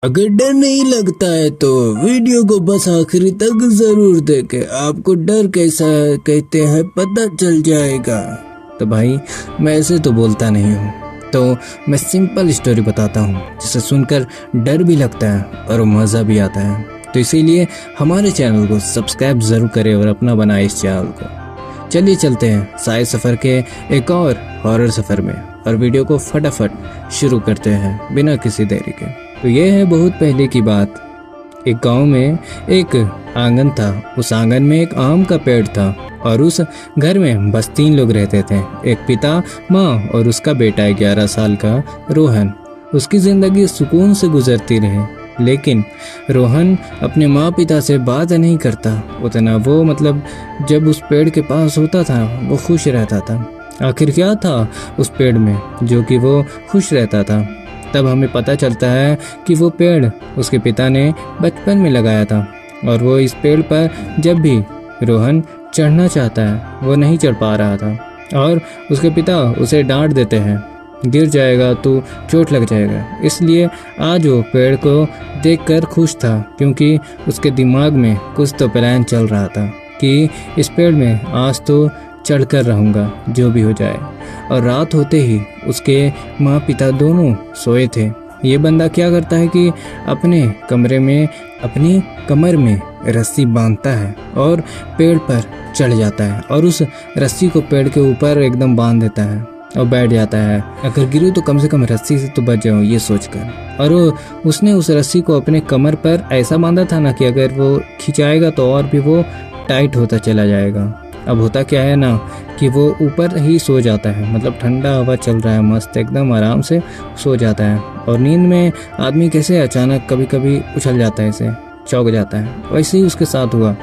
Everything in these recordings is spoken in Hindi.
अगर डर नहीं लगता है तो वीडियो को बस आखिरी तक जरूर देखें। आपको डर कैसा है कहते हैं पता चल जाएगा। तो भाई मैं ऐसे तो बोलता नहीं हूँ, तो मैं सिंपल स्टोरी बताता हूँ जिसे सुनकर डर भी लगता है और मज़ा भी आता है। तो इसीलिए हमारे चैनल को सब्सक्राइब ज़रूर करें और अपना बनाए इस चैनल को। चलिए चलते हैं शायद सफ़र के एक और हॉरर सफ़र में और वीडियो को फटाफट शुरू करते हैं बिना किसी देरी के। तो ये है बहुत पहले की बात। एक गांव में एक आंगन था। उस आंगन में एक आम का पेड़ था और उस घर में बस 3 लोग रहते थे, एक पिता, माँ और उसका बेटा 11 साल का रोहन। उसकी ज़िंदगी सुकून से गुजरती रही, लेकिन रोहन अपने माँ पिता से बात नहीं करता उतना। वो जब उस पेड़ के पास होता था वो खुश रहता था। आखिर क्या था उस पेड़ में जो कि वो खुश रहता था? तब हमें पता चलता है कि वो पेड़ उसके पिता ने बचपन में लगाया था और वो इस पेड़ पर जब भी रोहन चढ़ना चाहता है वो नहीं चढ़ पा रहा था और उसके पिता उसे डांट देते हैं, गिर जाएगा तो चोट लग जाएगा। इसलिए आज वो पेड़ को देखकर खुश था क्योंकि उसके दिमाग में कुछ तो प्लान चल रहा था कि इस पेड़ में आज तो चढ़कर रहूँगा जो भी हो जाए। और रात होते ही उसके माँ पिता दोनों सोए थे। ये बंदा क्या करता है कि अपने कमरे में अपनी कमर में रस्सी बांधता है और पेड़ पर चढ़ जाता है और उस रस्सी को पेड़ के ऊपर एकदम बांध देता है और बैठ जाता है। अगर गिरूँ तो कम से कम रस्सी से तो बच जाऊँ ये सोचकर। और उसने उस रस्सी को अपने कमर पर ऐसा बांधा था ना कि अगर वो खिंचाएगा तो और भी वो टाइट होता चला जाएगा। अब होता क्या है ना कि वो ऊपर ही सो जाता है, ठंडा हवा चल रहा है, मस्त एकदम आराम से सो जाता है। और नींद में आदमी कैसे अचानक कभी कभी उछल जाता है, ऐसे चौंक जाता है। वैसे ही उसके साथ हुआ।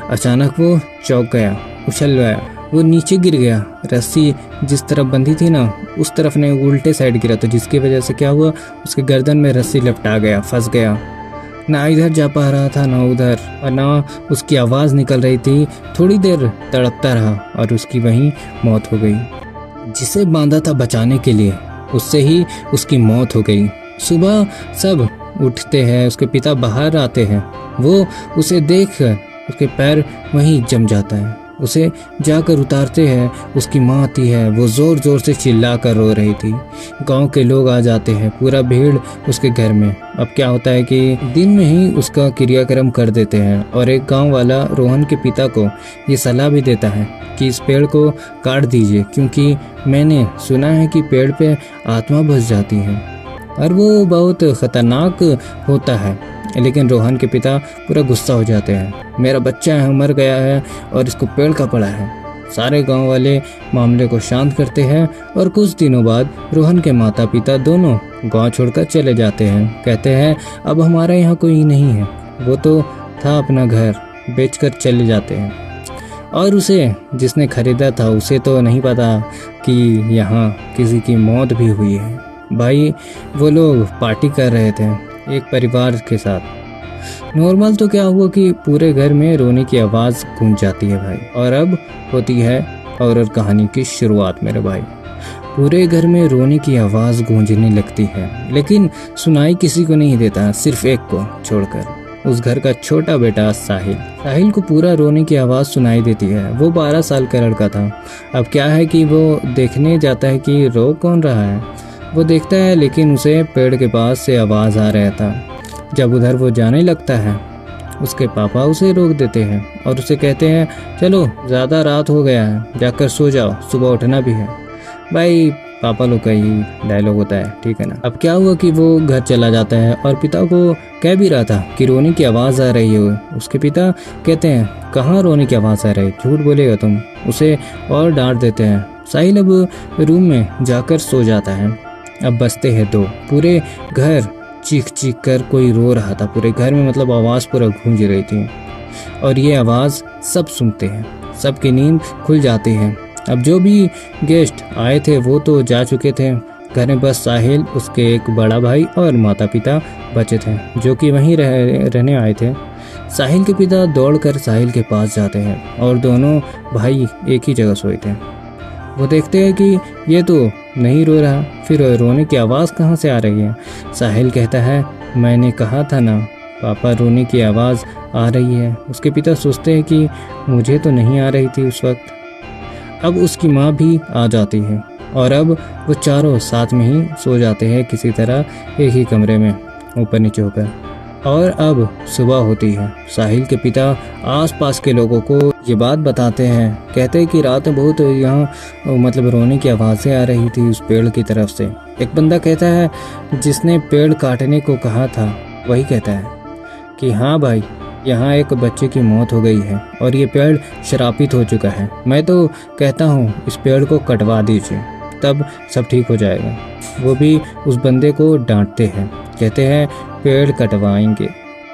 अचानक वो चौंक गया, उछल गया, वो नीचे गिर गया। रस्सी जिस तरफ बंधी थी ना उस तरफ ने उल्टे साइड गिरा, तो जिसकी वजह से क्या हुआ, उसके गर्दन में रस्सी लपटा गया, फंस गया। ना इधर जा पा रहा था ना उधर, और ना उसकी आवाज़ निकल रही थी। थोड़ी देर तड़पता रहा और उसकी वहीं मौत हो गई। जिसे बांधा था बचाने के लिए उससे ही उसकी मौत हो गई। सुबह सब उठते हैं, उसके पिता बाहर आते हैं। वो उसे देखकर उसके पैर वहीं जम जाता है। उसे जाकर उतारते हैं। उसकी माँ आती है, वो ज़ोर ज़ोर से चिल्ला कर रो रही थी। गांव के लोग आ जाते हैं, पूरा भीड़ उसके घर में। अब क्या होता है कि दिन में ही उसका क्रियाक्रम कर देते हैं और एक गांव वाला रोहन के पिता को ये सलाह भी देता है कि इस पेड़ को काट दीजिए क्योंकि मैंने सुना है कि पेड़ पे आत्मा बस जाती है और वो बहुत ख़तरनाक होता है। लेकिन रोहन के पिता पूरा गुस्सा हो जाते हैं, मेरा बच्चा है, मर गया है और इसको पेड़ का पड़ा है। सारे गांव वाले मामले को शांत करते हैं और कुछ दिनों बाद रोहन के माता पिता दोनों गांव छोड़कर चले जाते हैं। कहते हैं अब हमारे यहाँ कोई नहीं है। वो तो था अपना घर बेचकर चले जाते हैं और उसे जिसने खरीदा था उसे तो नहीं पता कि यहाँ किसी की मौत भी हुई है। भाई वो लोग पार्टी कर रहे थे एक परिवार के साथ। नॉर्मल तो क्या हुआ कि पूरे घर में रोने की आवाज़ गूंज जाती है भाई। और अब होती है हॉरर कहानी की शुरुआत मेरे भाई। पूरे घर में रोने की आवाज़ गूंजने लगती है, लेकिन सुनाई किसी को नहीं देता, सिर्फ एक को छोड़कर, उस घर का छोटा बेटा साहिल। साहिल को पूरा रोने की आवाज़ सुनाई देती है। वो 12 साल का लड़का था। अब क्या है कि वो देखने जाता है कि रो कौन रहा है। वो देखता है लेकिन उसे पेड़ के पास से आवाज़ आ रहा था। जब उधर वो जाने लगता है उसके पापा उसे रोक देते हैं और उसे कहते हैं चलो ज़्यादा रात हो गया है, जाकर सो जाओ, सुबह उठना भी है। भाई पापा लोग का ही डायलॉग होता है, ठीक है ना। अब क्या हुआ कि वो घर चला जाता है और पिता को कह भी रहा था कि रोने की आवाज़ आ रही है। उसके पिता कहते हैं कहाँ रोने की आवाज़ आ रही है, झूठ बोलेगा तुम। उसे और डांट देते हैं। साहिल अब रूम में जाकर सो जाता है। अब बजते हैं 2। पूरे घर चीख चीख कर कोई रो रहा था। पूरे घर में आवाज़ पूरा गूंज रही थी और ये आवाज़ सब सुनते हैं। सबकी नींद खुल जाती है। अब जो भी गेस्ट आए थे वो तो जा चुके थे। घर में बस साहिल, उसके एक बड़ा भाई और माता पिता बचे थे जो कि वहीं रहने आए थे। साहिल के पिता दौड़कर साहिल के पास जाते हैं और दोनों भाई एक ही जगह सोए थे। वो देखते हैं कि ये तो नहीं रो रहा, फिर रोने की आवाज़ कहाँ से आ रही है। साहिल कहता है मैंने कहा था ना, पापा रोने की आवाज़ आ रही है। उसके पिता सोचते हैं कि मुझे तो नहीं आ रही थी उस वक्त। अब उसकी माँ भी आ जाती है और अब वो चारों साथ में ही सो जाते हैं किसी तरह एक ही कमरे में ऊपर नीचे होकर। और अब सुबह होती है। साहिल के पिता आसपास के लोगों को ये बात बताते हैं। कहते हैं कि रात में बहुत यहाँ मतलब रोने की आवाज़ें आ रही थी उस पेड़ की तरफ से। एक बंदा कहता है जिसने पेड़ काटने को कहा था, वही कहता है कि हाँ भाई, यहाँ एक बच्चे की मौत हो गई है और ये पेड़ श्रापित हो चुका है। मैं तो कहता हूँ इस पेड़ को कटवा दीजिए, तब सब ठीक हो जाएगा। वो भी उस बंदे को डांटते हैं, कहते हैं पेड़ कटवाएंगे,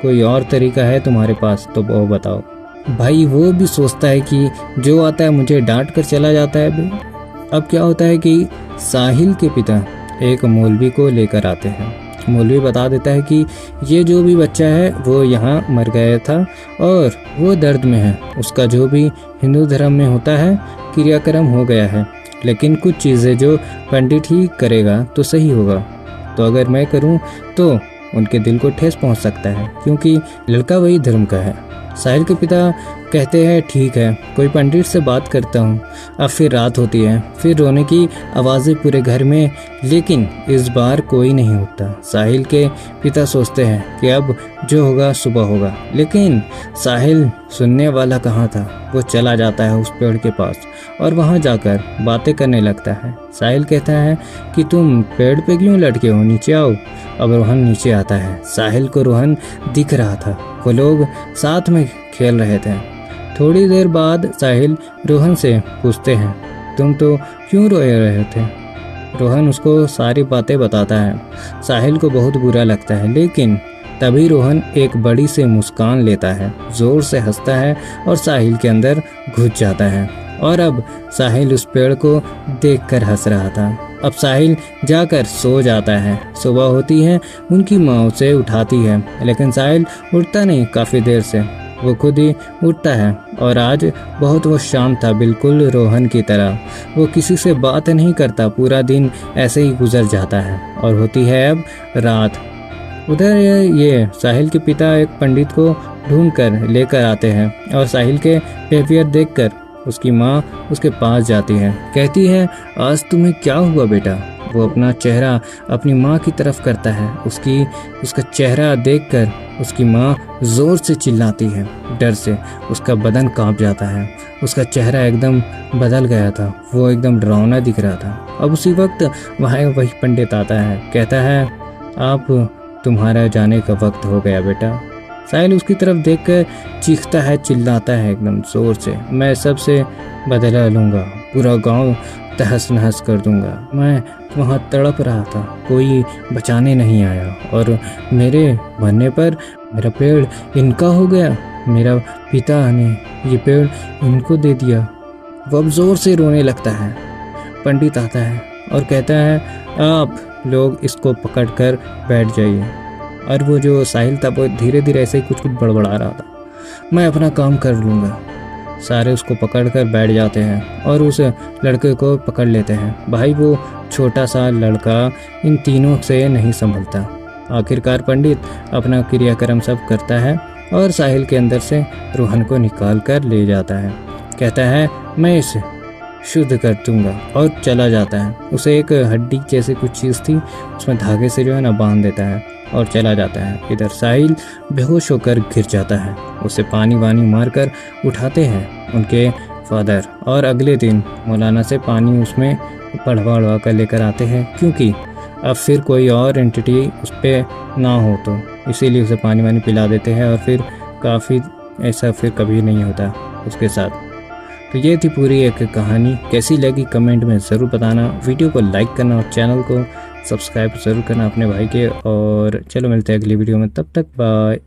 कोई और तरीका है तुम्हारे पास तो वो बताओ। भाई वो भी सोचता है कि जो आता है मुझे डांट कर चला जाता है। अब क्या होता है कि साहिल के पिता एक मौलवी को लेकर आते हैं। मौलवी बता देता है कि ये जो भी बच्चा है वो यहाँ मर गया था और वो दर्द में है। उसका जो भी हिंदू धर्म में होता है क्रियाक्रम हो गया है, लेकिन कुछ चीज़ें जो पंडित ही करेगा तो सही होगा। तो अगर मैं करूं तो उनके दिल को ठेस पहुंच सकता है, क्योंकि लड़का वही धर्म का है। साहिल के पिता कहते हैं ठीक है, कोई पंडित से बात करता हूँ। अब फिर रात होती है, फिर रोने की आवाज़ें पूरे घर में, लेकिन इस बार कोई नहीं उठता। साहिल के पिता सोचते हैं कि अब जो होगा सुबह होगा, लेकिन साहिल सुनने वाला कहाँ था। वो चला जाता है उस पेड़ के पास और वहाँ जाकर बातें करने लगता है। साहिल कहता है कि तुम पेड़ पे क्यों लटके हो, नीचे आओ। अब रोहन नीचे आता है। साहिल को रोहन दिख रहा था, वो लोग साथ में खेल रहे थे। थोड़ी देर बाद साहिल रोहन से पूछते हैं तुम तो क्यों रो रहे थे। रोहन उसको सारी बातें बताता है। साहिल को बहुत बुरा लगता है, लेकिन तभी रोहन एक बड़ी से मुस्कान लेता है, जोर से हंसता है और साहिल के अंदर घुस जाता है। और अब साहिल उस पेड़ को देखकर हंस रहा था। अब साहिल जाकर सो जाता है। सुबह होती है, उनकी माँ उसे उठाती है, लेकिन साहिल उठता नहीं। काफ़ी देर से वो खुद ही उठता है और आज बहुत वो शांत था, बिल्कुल रोहन की तरह। वो किसी से बात नहीं करता, पूरा दिन ऐसे ही गुजर जाता है। और होती है अब रात। उधर ये साहिल के पिता एक पंडित को ढूंढ कर लेकर आते हैं और साहिल के बिहेवियर देखकर उसकी माँ उसके पास जाती है। कहती है आज तुम्हें क्या हुआ बेटा। वो अपना चेहरा अपनी माँ की तरफ करता है। उसका चेहरा देखकर उसकी माँ जोर से चिल्लाती है। डर से उसका बदन कांप जाता है। उसका चेहरा एकदम बदल गया था, वो एकदम डरावना दिख रहा था। अब उसी वक्त वहाँ वही पंडित आता है। कहता है आप तुम्हारा जाने का वक्त हो गया बेटा। साहिल उसकी तरफ देखकर चीखता है, चिल्लाता है एकदम जोर से, मैं सबसे बदला लूँगा, पूरा गांव तहस नहस कर दूंगा। मैं वहाँ तड़प रहा था, कोई बचाने नहीं आया और मेरे मरने पर मेरा पेड़ इनका हो गया। मेरा पिता ने ये पेड़ इनको दे दिया। वो अब जोर से रोने लगता है। पंडित आता है और कहता है आप लोग इसको पकड़कर बैठ जाइए। और वो जो साहिल था वो धीरे धीरे ऐसे ही कुछ बड़बड़ा रहा था, मैं अपना काम कर लूँगा। सारे उसको पकड़कर बैठ जाते हैं और उस लड़के को पकड़ लेते हैं। भाई वो छोटा सा लड़का इन तीनों से नहीं संभलता। आखिरकार पंडित अपना क्रियाक्रम सब करता है और साहिल के अंदर से रोहन को निकाल कर ले जाता है। कहता है मैं इसे शुद्ध कर दूंगा और चला जाता है। उसे एक हड्डी जैसी कुछ चीज़ थी, उसमें धागे से जो है ना बांध देता है और चला जाता है। इधर साहिल बेहोश होकर गिर जाता है। उसे पानी वानी मारकर उठाते हैं उनके फादर और अगले दिन मौलाना से पानी उसमें पढ़वा कर लेकर आते हैं, क्योंकि अब फिर कोई और एंटिटी उस पर ना हो, तो इसीलिए उसे पानी वानी पिला देते हैं। और फिर काफ़ी ऐसा फिर कभी नहीं होता उसके साथ। तो ये थी पूरी एक कहानी। कैसी लगी कमेंट में ज़रूर बताना। वीडियो को लाइक करना और चैनल को सब्सक्राइब ज़रूर करना अपने भाई के। और चलो मिलते हैं अगली वीडियो में, तब तक बाय।